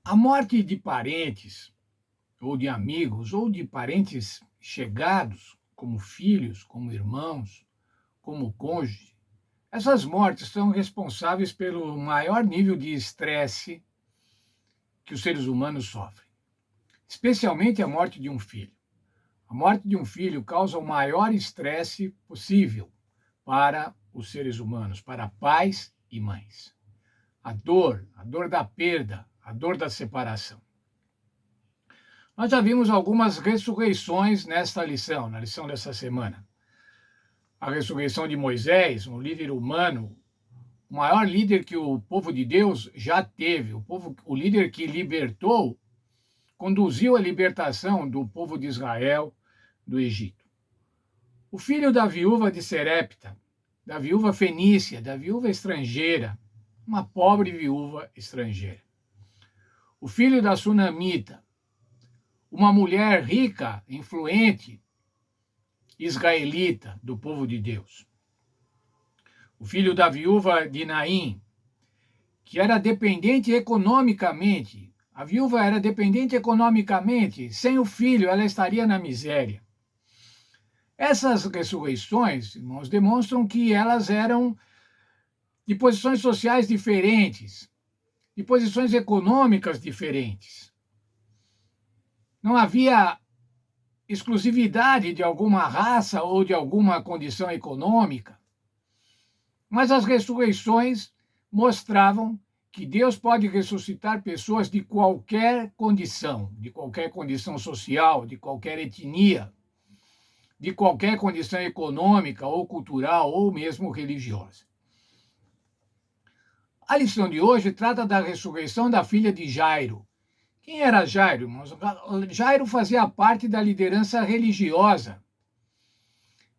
A morte de parentes, ou de amigos, ou de parentes chegados, como filhos, como irmãos, como cônjuge, essas mortes são responsáveis pelo maior nível de estresse que os seres humanos sofrem, especialmente a morte de um filho. A morte de um filho causa o maior estresse possível para os seres humanos, para pais e mães. A dor da perda, a dor da separação. Nós já vimos algumas ressurreições nesta lição, na lição dessa semana. A ressurreição de Moisés, um líder humano, o maior líder que o povo de Deus já teve, o líder que libertou, conduziu a libertação do povo de Israel do Egito. O filho da viúva de Serepta, da viúva fenícia, da viúva estrangeira, uma pobre viúva estrangeira. O filho da sunamita, uma mulher rica, influente, israelita, do povo de Deus. O filho da viúva de Naim, que era dependente economicamente. A viúva era dependente economicamente. Sem o filho, ela estaria na miséria. Essas ressurreições, irmãos, demonstram que elas eram de posições sociais diferentes, de posições econômicas diferentes. Não havia exclusividade de alguma raça ou de alguma condição econômica. Mas as ressurreições mostravam que Deus pode ressuscitar pessoas de qualquer condição social, de qualquer etnia, de qualquer condição econômica ou cultural ou mesmo religiosa. A lição de hoje trata da ressurreição da filha de Jairo. Quem era Jairo, irmãos? Jairo fazia parte da liderança religiosa.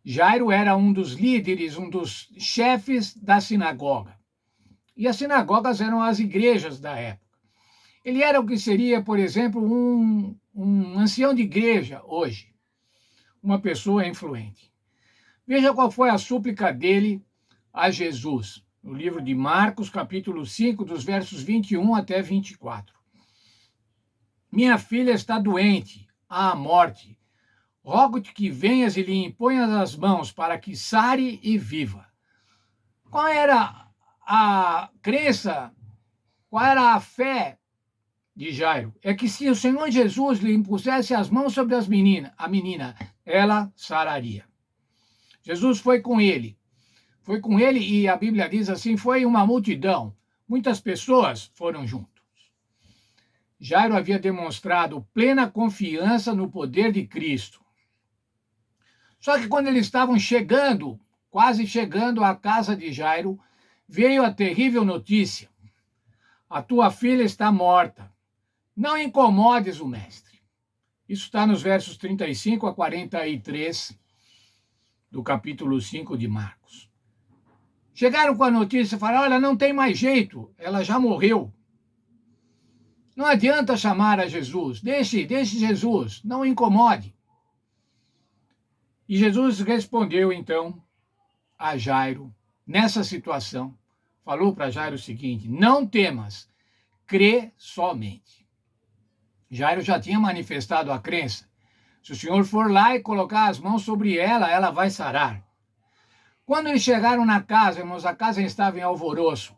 Jairo era um dos líderes, um dos chefes da sinagoga. E as sinagogas eram as igrejas da época. Ele era o que seria, por exemplo, um ancião de igreja hoje. Uma pessoa influente. Veja qual foi a súplica dele a Jesus, no livro de Marcos, capítulo 5, dos versos 21 até 24. Minha filha está doente, à morte. Rogo-te que venhas e lhe imponhas as mãos para que sare e viva. Qual era a crença, qual era a fé de Jairo? É que se o Senhor Jesus lhe impusesse as mãos sobre a menina, ela sararia. Jesus foi com ele e a Bíblia diz assim, foi uma multidão, muitas pessoas foram juntos. Jairo havia demonstrado plena confiança no poder de Cristo. Só que quando eles estavam quase chegando à casa de Jairo, veio a terrível notícia. A tua filha está morta. Não incomodes o mestre. Isso está nos versos 35 a 43 do capítulo 5 de Marcos. Chegaram com a notícia e falaram, olha, não tem mais jeito, ela já morreu. Não adianta chamar a Jesus, deixe Jesus, não incomode. E Jesus respondeu, então, a Jairo, nessa situação, falou para Jairo o seguinte, não temas, crê somente. Jairo já tinha manifestado a crença. Se o Senhor for lá e colocar as mãos sobre ela, ela vai sarar. Quando eles chegaram na casa, irmãos, a casa estava em alvoroço.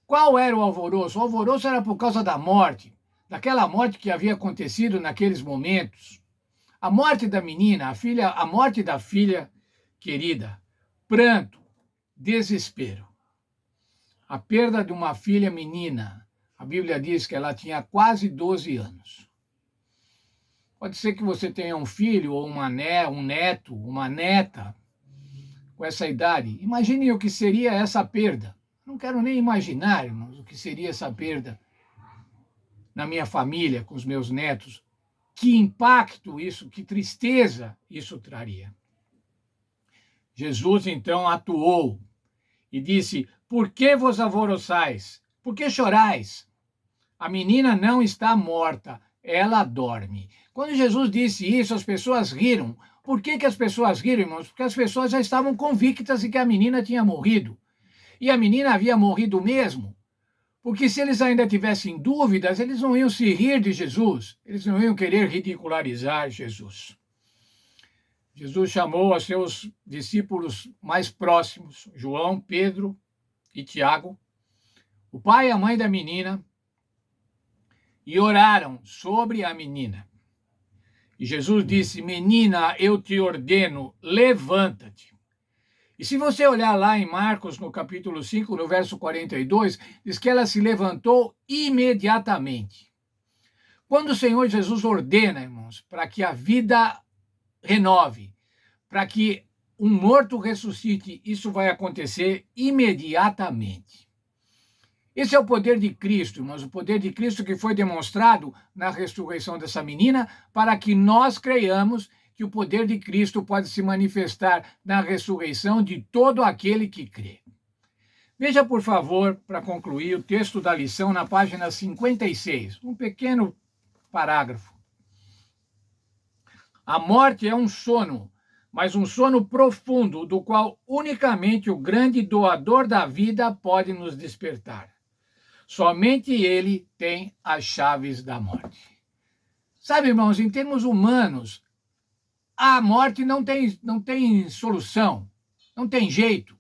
Qual era o alvoroço? O alvoroço era por causa da morte, daquela morte que havia acontecido naqueles momentos. A morte da menina, a morte da filha querida, pranto, desespero. A perda de uma filha menina, a Bíblia diz que ela tinha quase 12 anos. Pode ser que você tenha um filho ou um neto, uma neta com essa idade. Imagine o que seria essa perda. Não quero nem imaginar, irmãos, o que seria essa perda na minha família, com os meus netos. Que impacto isso, que tristeza isso traria. Jesus, então, atuou e disse, por que vos alvoroçais? Por que chorais? A menina não está morta, ela dorme. Quando Jesus disse isso, as pessoas riram. Por que as pessoas riram, irmãos? Porque as pessoas já estavam convictas de que a menina tinha morrido. E a menina havia morrido mesmo, Porque se eles ainda tivessem dúvidas, eles não iam se rir de Jesus, eles não iam querer ridicularizar Jesus. Jesus chamou a seus discípulos mais próximos, João, Pedro e Tiago, o pai e a mãe da menina, e oraram sobre a menina. E Jesus disse: menina, eu te ordeno, levanta-te. E se você olhar lá em Marcos, no capítulo 5, no verso 42, diz que ela se levantou imediatamente. Quando o Senhor Jesus ordena, irmãos, para que a vida renove, para que um morto ressuscite, isso vai acontecer imediatamente. Esse é o poder de Cristo, irmãos, o poder de Cristo que foi demonstrado na ressurreição dessa menina, para que nós creiamos que o poder de Cristo pode se manifestar na ressurreição de todo aquele que crê. Veja, por favor, para concluir, o texto da lição na página 56, um pequeno parágrafo. A morte é um sono, mas um sono profundo, do qual unicamente o grande doador da vida pode nos despertar. Somente ele tem as chaves da morte. Sabe, irmãos, em termos humanos, a morte não tem solução, não tem jeito.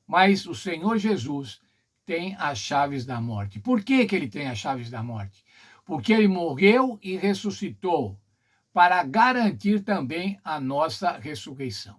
Mas o Senhor Jesus tem as chaves da morte. Por que ele tem as chaves da morte? Porque ele morreu e ressuscitou para garantir também a nossa ressurreição.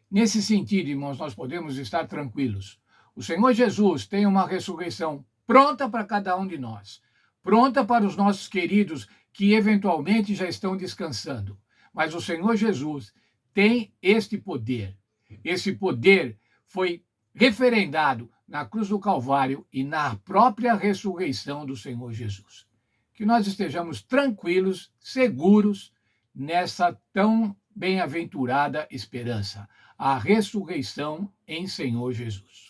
Nesse sentido, irmãos, nós podemos estar tranquilos. O Senhor Jesus tem uma ressurreição pronta para cada um de nós, pronta para os nossos queridos que eventualmente já estão descansando. Mas o Senhor Jesus tem este poder. Esse poder foi referendado na cruz do Calvário e na própria ressurreição do Senhor Jesus. Que nós estejamos tranquilos, seguros nessa tão bem-aventurada esperança, a ressurreição em Senhor Jesus.